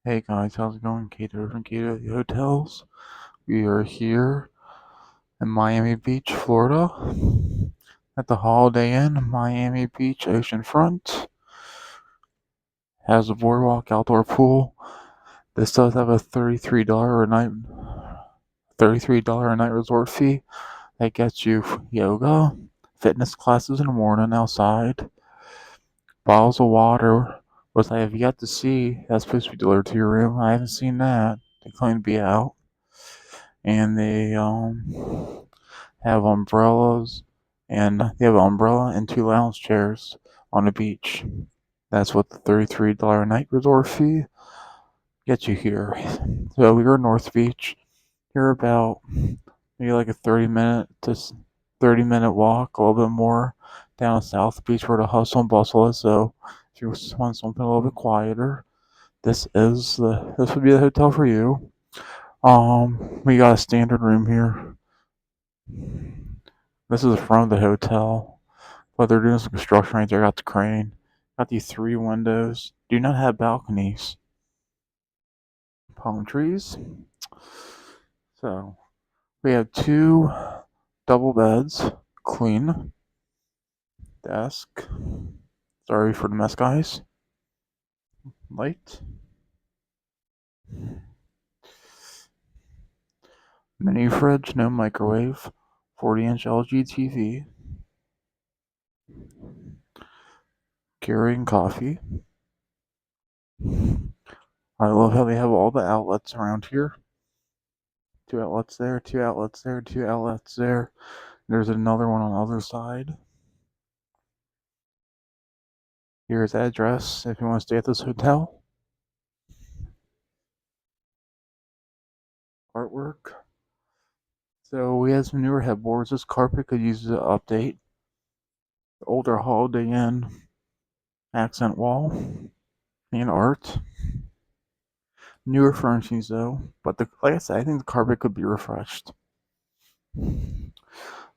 Hey guys, how's it going? Kato from Kato Hotels. We are here in Miami Beach, Florida, at the Holiday Inn, Miami Beach oceanfront. Has a boardwalk, outdoor pool. This does have a $33 a night resort fee that gets you yoga, fitness classes in the morning outside, bottles of water, which I have yet to see. That's supposed to be delivered to your room. I haven't seen that. They claim to be out. And they have umbrellas, and they have an umbrella and two lounge chairs on the beach. That's what the $33 a night resort fee gets you here. So we are North Beach. You're about maybe like a 30-minute walk, a little bit more down South Beach where the hustle and bustle is. So if you want something a little bit quieter, this would be the hotel for you. We got a standard room here. This is the front of the hotel. But they're doing some construction right there. Got the crane. Got these three windows. Do not have balconies. Palm trees. So we have two double beds. Clean. Desk. Sorry for the mess, guys. Light. Mini fridge, no microwave. 40-inch LG TV. Carrying coffee. I love how they have all the outlets around here. Two outlets there, two outlets there, two outlets there. There's another one on the other side. Here's the address if you want to stay at this hotel. Artwork. So we have some newer headboards. This carpet could use an update. The older Holiday Inn accent wall and art. Newer furnishings though, but like I said, I think the carpet could be refreshed. The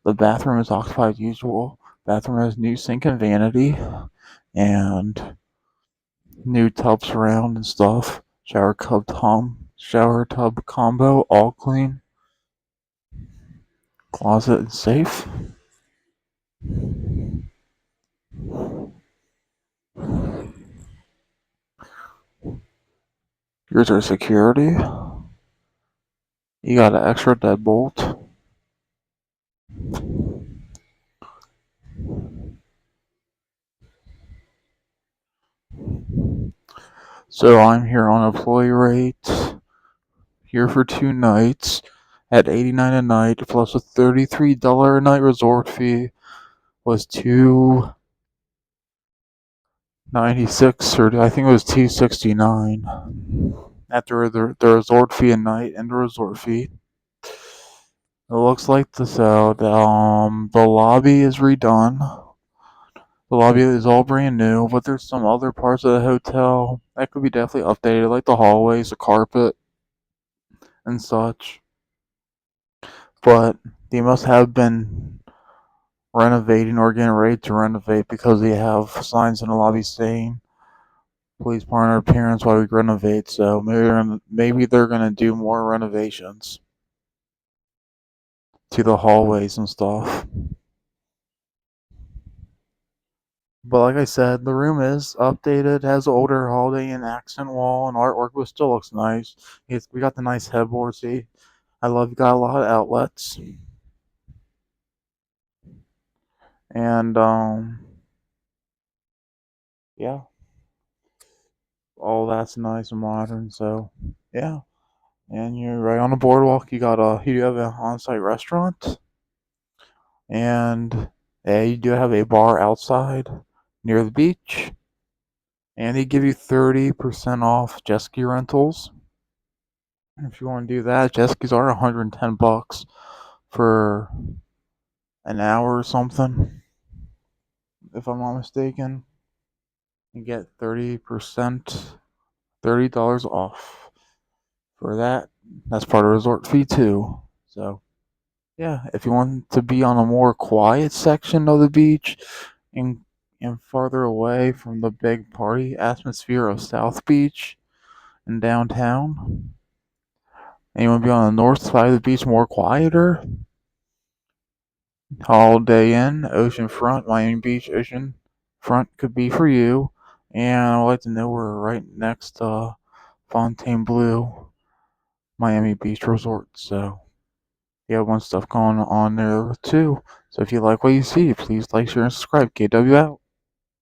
bathroom is occupied as usual. Bathroom has new sink and vanity, and new tub surround and stuff. Shower tub combo, all clean. Closet and safe. Here's our security. You got an extra deadbolt. So I'm here on employee rate. Here for 2 nights at $89 a night plus a $33 a night resort fee was $296, or I think it was $269 after the resort fee a night and the resort fee. It looks like the lobby is redone. The lobby is all brand new, but there's some other parts of the hotel that could be definitely updated, like the hallways, the carpet, and such. But they must have been renovating or getting ready to renovate because they have signs in the lobby saying please pardon our appearance while we renovate. So maybe they're gonna do more renovations to the hallways and stuff. But like I said, the room is updated, has an older Holiday Inn accent wall and artwork, but still looks nice. We got the nice headboard. See, I love you got a lot of outlets, and yeah, all that's nice and modern. So yeah, and you're right on the boardwalk. You have an on-site restaurant, and you do have a bar outside near the beach, and they give you 30% off jet ski rentals. If you want to do that, jet skis are $110 for an hour or something, if I'm not mistaken. You get $30 off for that. That's part of the resort fee too. So yeah, if you want to be on a more quiet section of the beach and farther away from the big party atmosphere of South Beach, in downtown? And you want to be on the north side of the beach, more quieter? All day in, oceanfront, Miami Beach, oceanfront could be for you. And I'd like to know we're right next to Fontainebleau, Miami Beach Resort. So you have one stuff going on there too. So if you like what you see, please like, share, and subscribe. KW out.